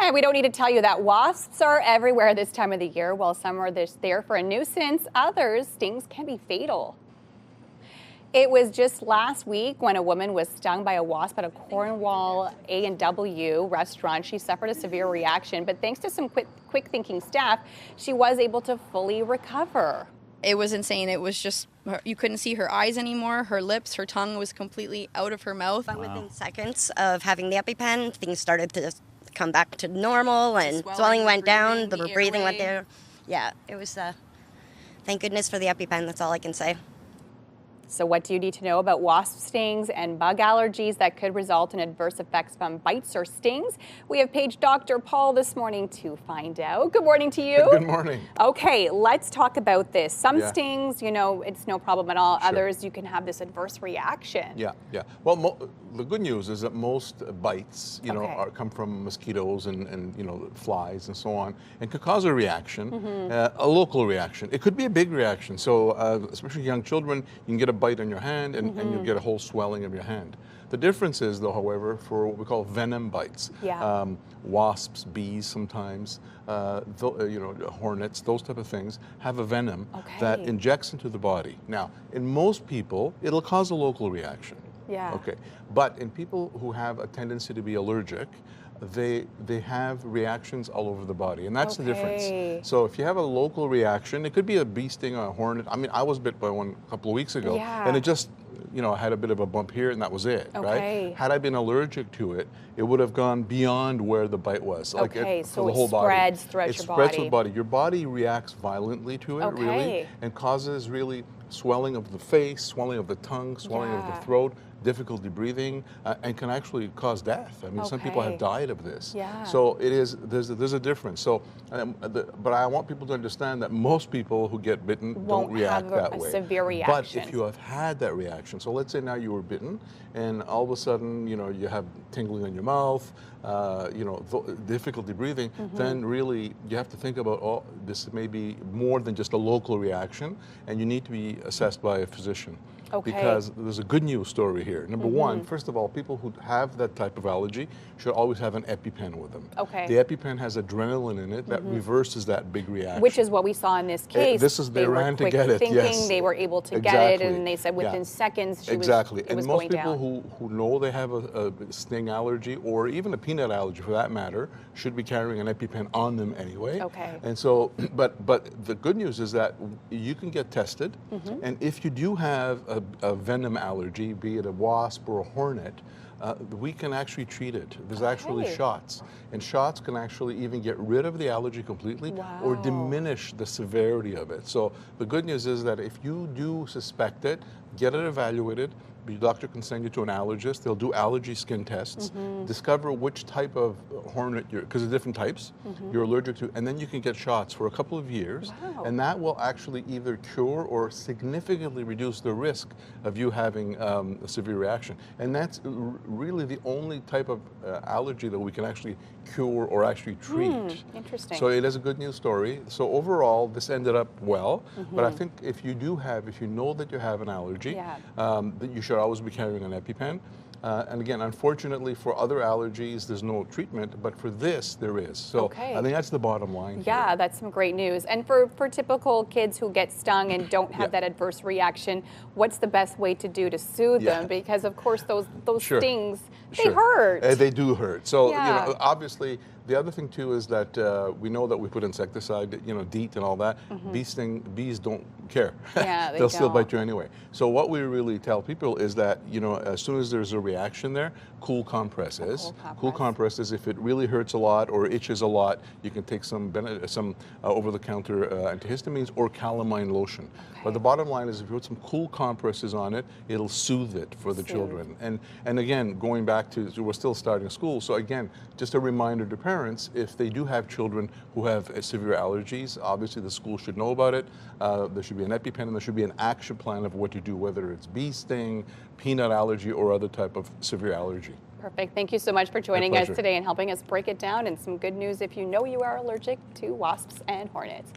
And we don't need to tell you that wasps are everywhere this time of the year. While some are there for a nuisance, others, stings can be fatal. It was just last week when a woman was stung by a wasp at a Cornwall A&W restaurant. She suffered a severe reaction, but thanks to some quick thinking staff, she was able to fully recover. It was insane. It was just, you couldn't see her eyes anymore, her lips, her tongue was completely out of her mouth. But within seconds of having the EpiPen, things started to come back to normal, and swelling went down, the breathing went there. Yeah, it was, thank goodness for the EpiPen, that's all I can say. So what do you need to know about wasp stings and bug allergies that could result in adverse effects from bites or stings? We have paged Dr. Paul this morning to find out. Good morning to you. Good morning. Okay, let's talk about this. Some stings, you know, it's no problem at all. Sure. Others, you can have this adverse reaction. Yeah. Well, the good news is that most bites, you know, come from mosquitoes and you know, flies and so on, and could cause a reaction, a local reaction. It could be a big reaction. So especially young children, you can get a bite on your hand and you get a whole swelling of your hand. The difference is, though, however, for what we call venom bites, wasps, bees sometimes, you know, hornets, those type of things have a venom that injects into the body. Now, in most people, it'll cause a local reaction. Okay, but in people who have a tendency to be allergic, they have reactions all over the body, and that's the difference. So if you have a local reaction, it could be a bee sting or a hornet. I mean, I was bit by one a couple of weeks ago, and it just, you know, I had a bit of a bump here, and that was it, right? Had I been allergic to it, it would have gone beyond where the bite was. So the whole it spreads throughout your body. It spreads through the body. Your body reacts violently to it, really, and causes really swelling of the face, swelling of the tongue, swelling of the throat, difficulty breathing, and can actually cause death. I mean, some people have died of this. So it is, there's a difference. So, but I want people to understand that most people who get bitten don't react that way. Won't have a severe reaction. But if you have had that reaction, so let's say now you were bitten, and all of a sudden, you know, you have tingling in your mouth, you know, difficulty breathing, then really you have to think about, oh, this may be more than just a local reaction, and you need to be assessed by a physician. Because there's a good news story here. Number one, first of all, people who have that type of allergy should always have an EpiPen with them. The EpiPen has adrenaline in it that reverses that big reaction. Which is what we saw in this case. They ran to get it, yes. They were able to get it, and they said within seconds it was going down. And most people who know they have a sting allergy, or even a peanut allergy for that matter, should be carrying an EpiPen on them anyway. And so, but the good news is that you can get tested, and if you do have a venom allergy, be it a wasp or a hornet, we can actually treat it. There's actually shots, and shots can actually even get rid of the allergy completely or diminish the severity of it. So the good news is that if you do suspect it, get it evaluated. Your doctor can send you to an allergist. They'll do allergy skin tests, discover which type of hornet because there's different types you're allergic to, and then you can get shots for a couple of years, and that will actually either cure or significantly reduce the risk of you having a severe reaction. And that's really the only type of allergy that we can actually cure or actually treat. Interesting. So it is a good news story. So overall, this ended up well, but I think if you know that you have an allergy, that you should always be carrying an EpiPen. And again, unfortunately, for other allergies, there's no treatment, but for this, there is. So I think that's the bottom line. Yeah, that's some great news. And for typical kids who get stung and don't have that adverse reaction, what's the best way to do to soothe them? Because of course, those stings, they hurt. They do hurt. So you know, obviously, the other thing too is that we know that we put insecticide, you know, DEET and all that. Bees don't care. They'll still bite you anyway. So what we really tell people is that, you know, as soon as there's a reaction there, cool compresses. Cool compresses, if it really hurts a lot or itches a lot, you can take some over-the-counter antihistamines or calamine lotion. But the bottom line is if you put some cool compresses on it, it'll soothe it for the children. And again, going back to, we're still starting school, so again, just a reminder to parents, if they do have children who have severe allergies, obviously the school should know about it. There should be an EpiPen, and there should be an action plan of what to do, whether it's bee sting, peanut allergy, or other type of severe allergy. Perfect. Thank you so much for joining us today and helping us break it down, and some good news if you know you are allergic to wasps and hornets.